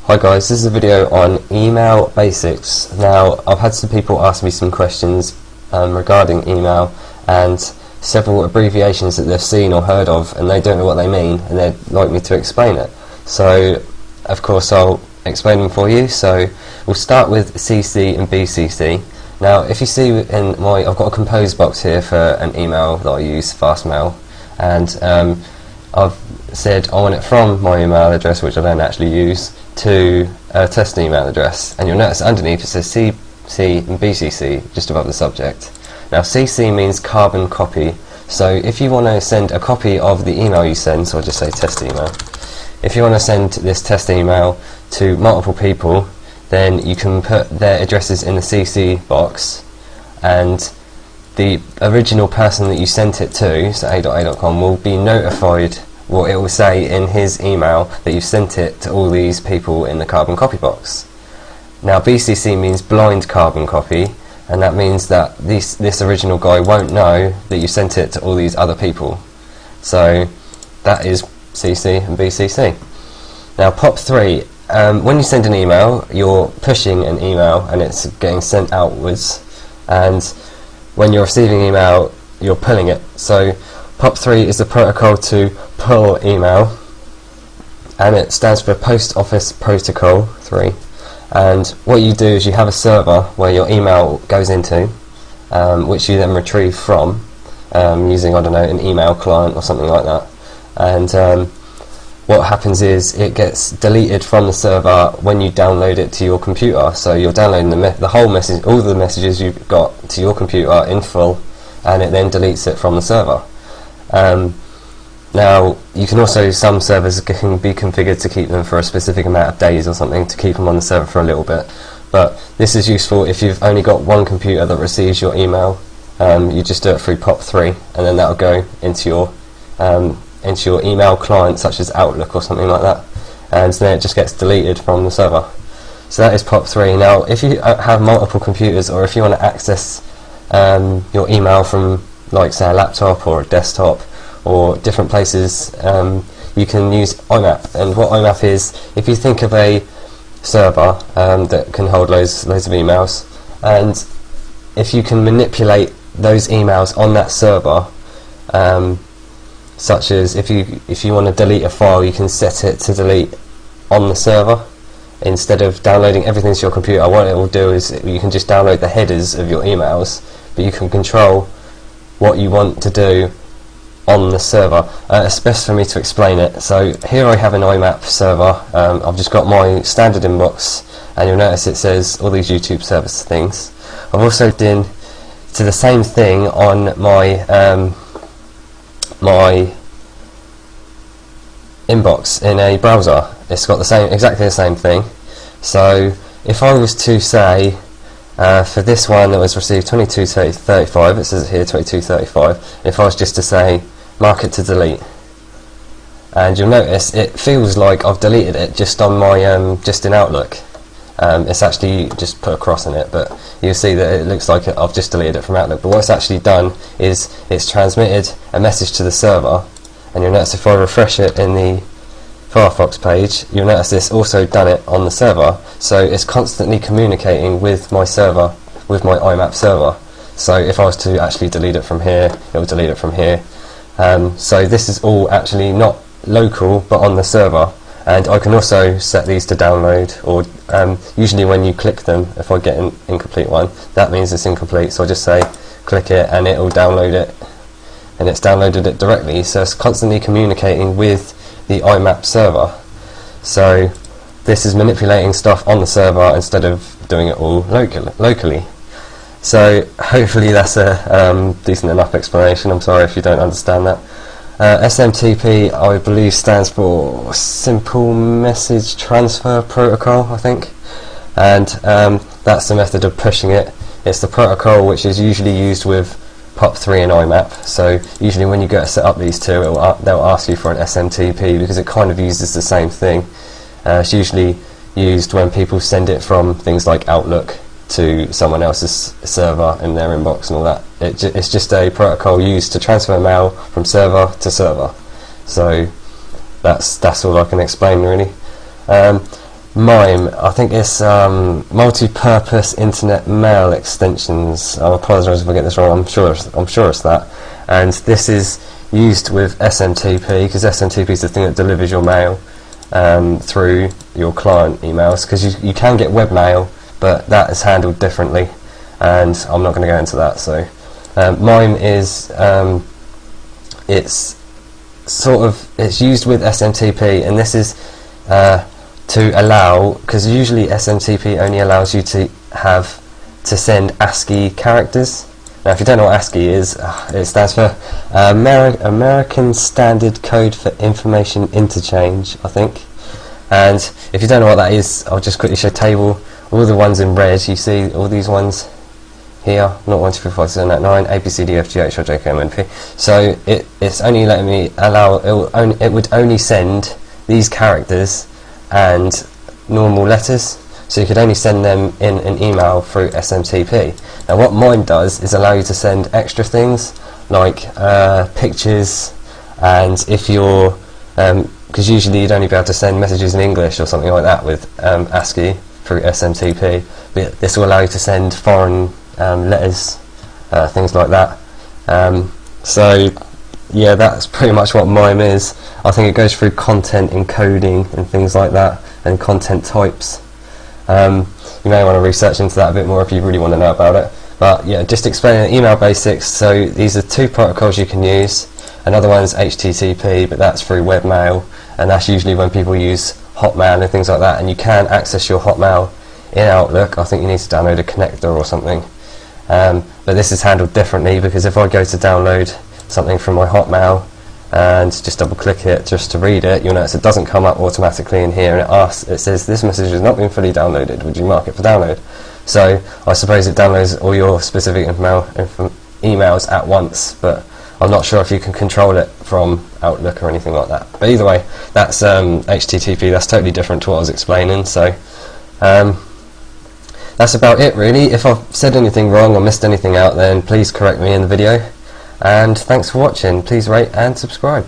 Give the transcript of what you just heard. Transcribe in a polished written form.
Hi guys, this is a video on email basics. Now, I've had some people ask me some questions regarding email and several abbreviations that they've seen or heard of and they don't know what they mean and they'd like me to explain it. So, of course, I'll explain them for you. So, we'll start with CC and BCC. Now, if you see in I've got a compose box here for an email that I use, Fastmail, and I've said I want it from my email address, which I don't actually use, to a test email address, and you'll notice underneath it says CC and BCC just above the subject. Now CC means carbon copy, so if you want to send a copy of the email you send, so I'll just say test email, if you want to send this test email to multiple people, then you can put their addresses in the CC box, and the original person that you sent it to, so a.a.com, will be notified. Well, it will say in his email that you've sent it to all these people in the carbon copy box. Now BCC means blind carbon copy, and that means that this original guy won't know that you sent it to all these other people. So that is CC and BCC. Now POP3, when you send an email, you're pushing an email and it's getting sent outwards, and when you're receiving email, you're pulling it. So POP3 is the protocol to pull email, and it stands for Post Office Protocol 3. And what you do is you have a server where your email goes into, which you then retrieve from using, I don't know, an email client or something like that. And what happens is it gets deleted from the server when you download it to your computer. So you're downloading the whole message, all the messages you've got to your computer in full, and it then deletes it from the server. Now, you can also, some servers can be configured to keep them for a specific amount of days or something, to keep them on the server for a little bit. But this is useful if you've only got one computer that receives your email. You just do it through POP3, and then that'll go into your email client, such as Outlook or something like that, and then it just gets deleted from the server. So that is POP3. Now, if you have multiple computers, or if you want to access your email from, like, say, a laptop or a desktop or different places, you can use IMAP. And what IMAP is, if you think of a server that can hold loads of emails, and if you can manipulate those emails on that server, such as if you want to delete a file, you can set it to delete on the server instead of downloading everything to your computer. What it will do is you can just download the headers of your emails, but you can control what you want to do on the server. It's best for me to explain it. So here I have an IMAP server. I've just got my standard inbox, and you'll notice it says all these YouTube service things. I've also done to the same thing on my my inbox in a browser. It's got exactly the same thing. So if I was to say for this one that was received 2235, it says here 2235, if I was just to say mark it to delete, and you'll notice it feels like I've deleted it just on my just in Outlook. It's actually just put a cross in it, but you'll see that it looks like I've just deleted it from Outlook, but what it's actually done is it's transmitted a message to the server, and you'll notice if I refresh it in the Firefox page, you'll notice it's also done it on the server. So it's constantly communicating with my server, with my IMAP server. So if I was to actually delete it from here, it will delete it from here. So this is all actually not local, but on the server. And I can also set these to download, or usually when you click them, if I get an incomplete one, that means it's incomplete. So I just say click it and it will download it, and it's downloaded it directly. So it's constantly communicating with the IMAP server. So this is manipulating stuff on the server instead of doing it all locally. So hopefully that's a decent enough explanation. I'm sorry if you don't understand that. SMTP, I believe, stands for Simple Message Transfer Protocol, I think, and that's the method of pushing it. It's the protocol which is usually used with POP3 and IMAP. So usually when you go to set up these two, they'll ask you for an SMTP because it kind of uses the same thing. It's usually used when people send it from things like Outlook to someone else's server in their inbox and all that. It's just a protocol used to transfer mail from server to server. So that's all I can explain, really. MIME, I think it's multi-purpose internet mail extensions. I apologise if I get this wrong. I'm sure it's that. And this is used with SMTP, because SMTP is the thing that delivers your mail through your client emails, because you can get webmail, but that is handled differently, and I'm not going to go into that. So MIME is it's used with SMTP, and this is to allow, because usually SMTP only allows you to send ASCII characters. Now, if you don't know what ASCII is, it stands for American Standard Code for Information Interchange, I think. And if you don't know what that is, I'll just quickly show table. All the ones in red, you see all these ones here, not 1, 2, 3, 4, 5, 6, 7, 8, 9, A, B, C, D, F, G, H, I, J, K, L, M, N, P. So it's only letting me allow, it would only send these characters and normal letters, so you could only send them in an email through SMTP. Now what MIME does is allow you to send extra things like pictures, and if you're because usually you'd only be able to send messages in English or something like that with ASCII through SMTP, but this will allow you to send foreign letters, things like that. So yeah, that's pretty much what MIME is. I think it goes through content encoding and things like that, and content types. You may want to research into that a bit more if you really want to know about it. But yeah, just explaining email basics. So these are two protocols you can use. Another one's HTTP, but that's through webmail, and that's usually when people use Hotmail and things like that. And you can access your Hotmail in Outlook. I think you need to download a connector or something. But this is handled differently, because if I go to download something from my Hotmail and just double click it just to read it, you'll notice it doesn't come up automatically in here, and it says this message has not been fully downloaded, would you mark it for download? So I suppose it downloads all your specific emails at once, but I'm not sure if you can control it from Outlook or anything like that. But either way, that's HTTP. That's totally different to what I was explaining. So that's about it really. If I've said anything wrong or missed anything out, then please correct me in the video. And thanks for watching. Please rate and subscribe.